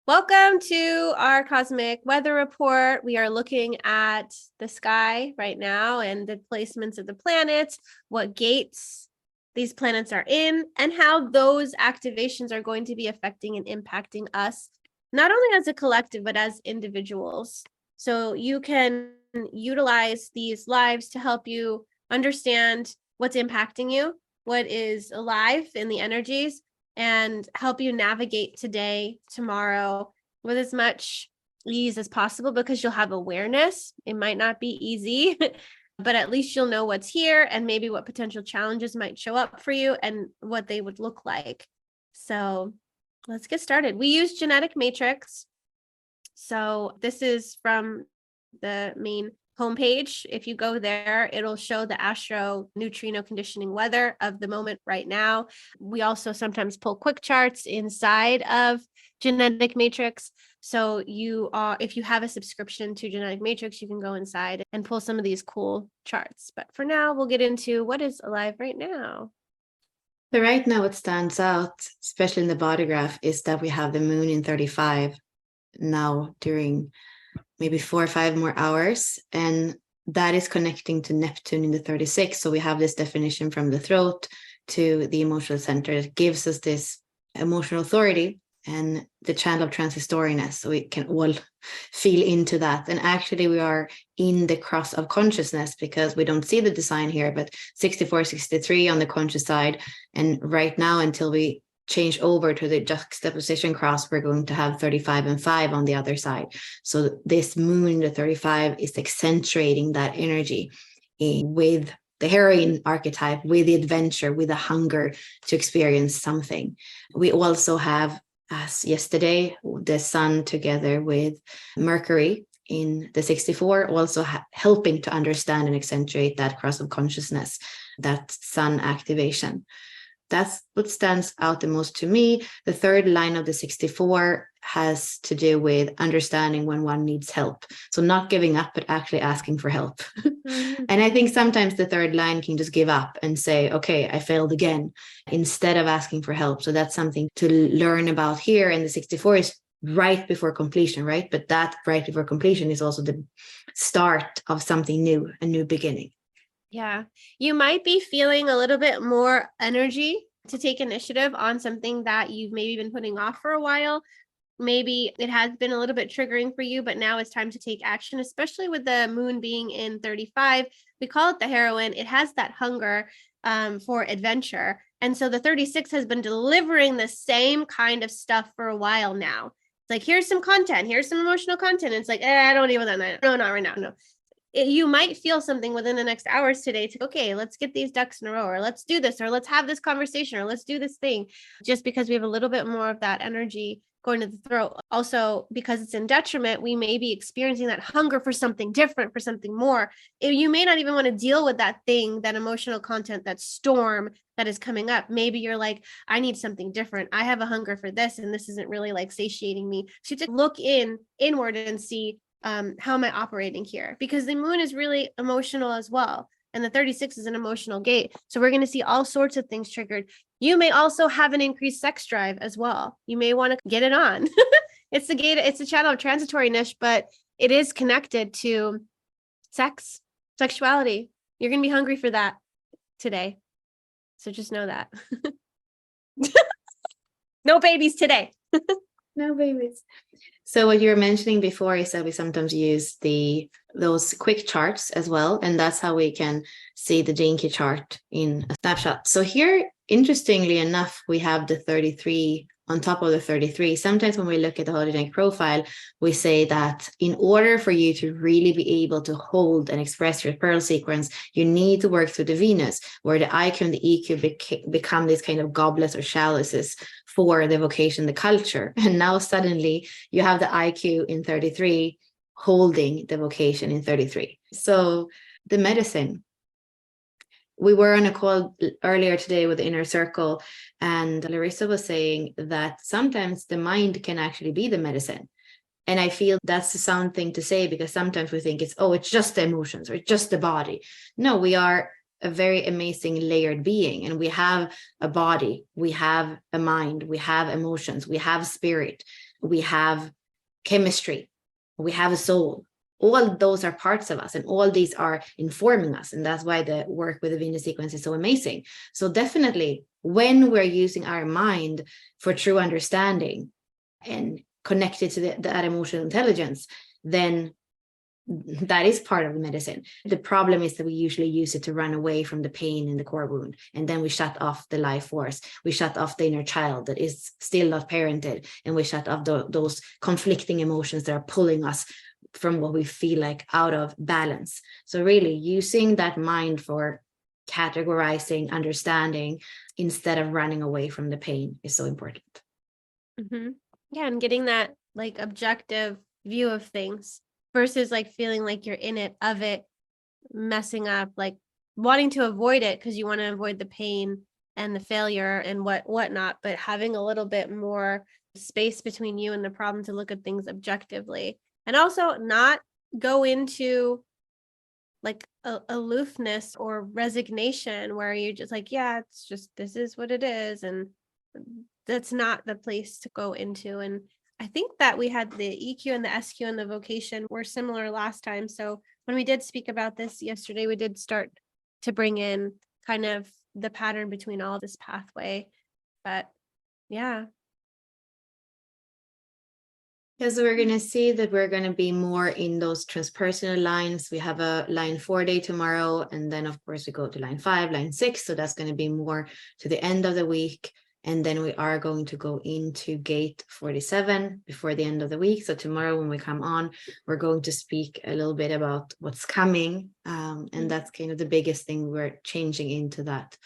Welcome to our cosmic weather report. We are looking at the sky right now and the placements of the planets, what gates these planets are in, and how those activations are going to be affecting and impacting us, not only as a collective, but as individuals. So you can utilize these lives to help you understand what's impacting you, what is alive in the energies, and help you navigate today, tomorrow, with as much ease as possible, because you'll have awareness. It might not be easy, but at least you'll know what's here and maybe what potential challenges might show up for you and what they would look like. So let's get started. We use genetic matrix. So this is from the main homepage. If you go there, it'll show the Astro neutrino conditioning weather of the moment right now. We also sometimes pull quick charts inside of genetic matrix. So if you have a subscription to genetic matrix, you can go inside and pull some of these cool charts. But for now, we'll get into what is alive right now. So right now what stands out, especially in the body graph, is that we have the moon in 35 now during maybe 4 or 5 more hours, and that is connecting to Neptune in the 36. So we have this definition from the throat to the emotional center that gives us this emotional authority and the channel of transistoriness, so we can all feel into that. And actually we are in the cross of consciousness, because we don't see the design here, but 64, 63 on the conscious side, and right now until we change over to the juxtaposition cross, we're going to have 35 and 5 on the other side. So this moon in the 35 is accentuating that energy with the heroine archetype, with the adventure, with the hunger to experience something. We also have, as yesterday, the sun together with Mercury in the 64, also helping to understand and accentuate that cross of consciousness, that sun activation. That's what stands out the most to me. The third line of the 64 has to do with understanding when one needs help. So not giving up, but actually asking for help. Mm-hmm. And I think sometimes the third line can just give up and say, okay, I failed again, instead of asking for help. So that's something to learn about here. And the 64 is right before completion, right? But that right before completion is also the start of something new, a new beginning. Yeah, you might be feeling a little bit more energy to take initiative on something that you've maybe been putting off for a while. Maybe it has been a little bit triggering for you, but now it's time to take action, especially with the moon being in 35. We call it the heroine. It has that hunger for adventure. And so the 36 has been delivering the same kind of stuff for a while now. It's like, here's some content, here's some emotional content. It's like, I don't need that. No, not right now. No. You might feel something within the next hours today to, okay, let's get these ducks in a row, or let's do this, or let's have this conversation, or let's do this thing, just because we have a little bit more of that energy going to the throat. Also, because it's in detriment, we may be experiencing that hunger for something different, for something more. You may not even want to deal with that thing, that emotional content, that storm that is coming up. Maybe you're like, I need something different. I have a hunger for this, and this isn't really like satiating me. So you have to look inward and see, how am I operating here? Because the moon is really emotional as well. And the 36 is an emotional gate. So we're going to see all sorts of things triggered. You may also have an increased sex drive as well. You may want to get it on. It's the gate. It's a channel of transitoriness, but it is connected to sex, sexuality. You're going to be hungry for that today. So just know that. No babies today. No babies. So what you were mentioning before is that we sometimes use those quick charts as well. And that's how we can see the gene key chart in a snapshot. So here, interestingly enough, we have the 33 on top of the 33. Sometimes when we look at the hologenic profile, we say that in order for you to really be able to hold and express your pearl sequence, you need to work through the Venus, where the IQ and the EQ become these kind of goblets or chalices for the vocation, the culture. And now suddenly you have the IQ in 33 holding the vocation in 33. So the medicine. We were on a call earlier today with the Inner Circle, and Larissa was saying that sometimes the mind can actually be the medicine. And I feel that's a sound thing to say, because sometimes we think it's just the emotions or it's just the body. No, we are a very amazing layered being, and we have a body, we have a mind, we have emotions, we have spirit. we have chemistry, we have a soul. All those are parts of us, and all these are informing us. And that's why the work with the Venus sequence is so amazing. So definitely, when we're using our mind for true understanding and connected to that emotional intelligence, then that is part of the medicine. The problem is that we usually use it to run away from the pain in the core wound. And then we shut off the life force. We shut off the inner child that is still not parented. And we shut off those conflicting emotions that are pulling us from what we feel like out of balance. So really using that mind for categorizing, understanding, instead of running away from the pain is so important. Mm-hmm. Yeah, and getting that like objective view of things versus like feeling like you're in it, of it, messing up, like wanting to avoid it because you want to avoid the pain and the failure and whatnot, but having a little bit more space between you and the problem to look at things objectively, and also not go into like aloofness or resignation where you're just like, yeah, it's just, this is what it is, and that's not the place to go into. And I think that we had the EQ and the SQ and the vocation were similar last time. So when we did speak about this yesterday, we did start to bring in kind of the pattern between all this pathway. But yeah. Yeah, so we're going to see that we're going to be more in those transpersonal lines. We have a line 4 day tomorrow. And then, of course, we go to line 5, line 6. So that's going to be more to the end of the week. And then we are going to go into gate 47 before the end of the week. So tomorrow when we come on, we're going to speak a little bit about what's coming. And that's kind of the biggest thing we're changing into that.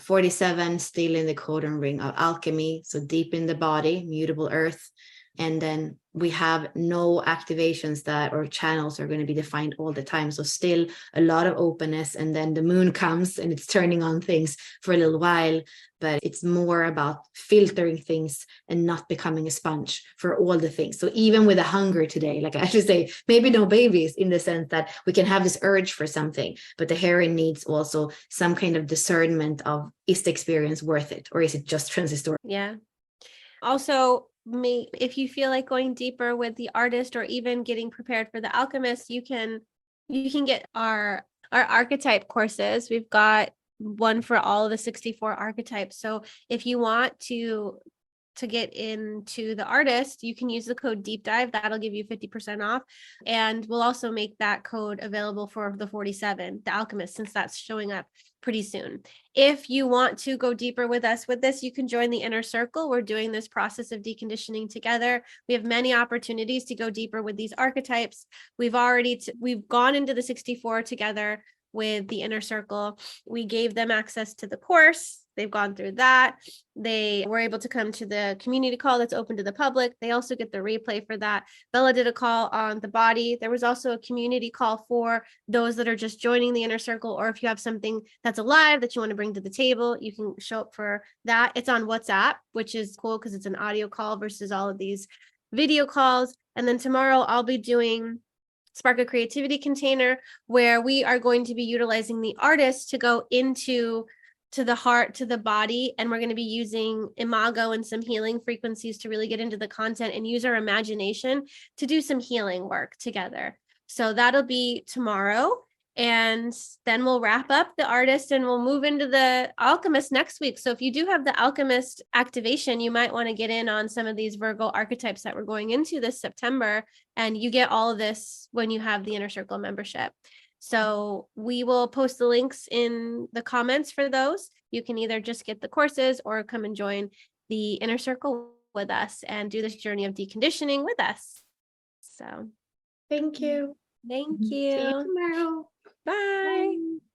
47, still in the codon ring of alchemy. So deep in the body, mutable earth. And then we have no activations that or channels are going to be defined all the time. So still a lot of openness. And then the moon comes and it's turning on things for a little while. But it's more about filtering things and not becoming a sponge for all the things. So even with a hunger today, like I should say, maybe no babies, in the sense that we can have this urge for something, but the heron needs also some kind of discernment of, is the experience worth it? Or is it just transitory? Yeah. Also, if you feel like going deeper with the artist or even getting prepared for the alchemist, you can get our archetype courses. We've got one for all of the 64 archetypes. So if you want to get into the artist, you can use the code deep dive. That'll give you 50% off. And we'll also make that code available for the 47, the alchemist, since that's showing up pretty soon. If you want to go deeper with us with this, you can join the inner circle. We're doing this process of deconditioning together. We have many opportunities to go deeper with these archetypes. We've gone into the 64 together with the inner circle. We gave them access to the course. They've gone through that. They were able to come to the community call that's open to the public. They also get the replay for that. Bella did a call on the body. There was also a community call for those that are just joining the inner circle, or if you have something that's alive that you want to bring to the table, you can show up for that. It's on WhatsApp, which is cool because it's an audio call versus all of these video calls. And then tomorrow I'll be doing Spark of Creativity container, where we are going to be utilizing the artist to go into the heart, to the body, and we're going to be using imago and some healing frequencies to really get into the content and use our imagination to do some healing work together. So that'll be tomorrow, and then we'll wrap up the artist and we'll move into the alchemist next week. So if you do have the alchemist activation, you might want to get in on some of these Virgo archetypes that we're going into this September, and you get all of this when you have the inner circle membership. So we will post the links in the comments for those. You can either just get the courses or come and join the inner circle with us and do this journey of deconditioning with us. So Thank you. thank See you you. tomorrow. Bye. Bye.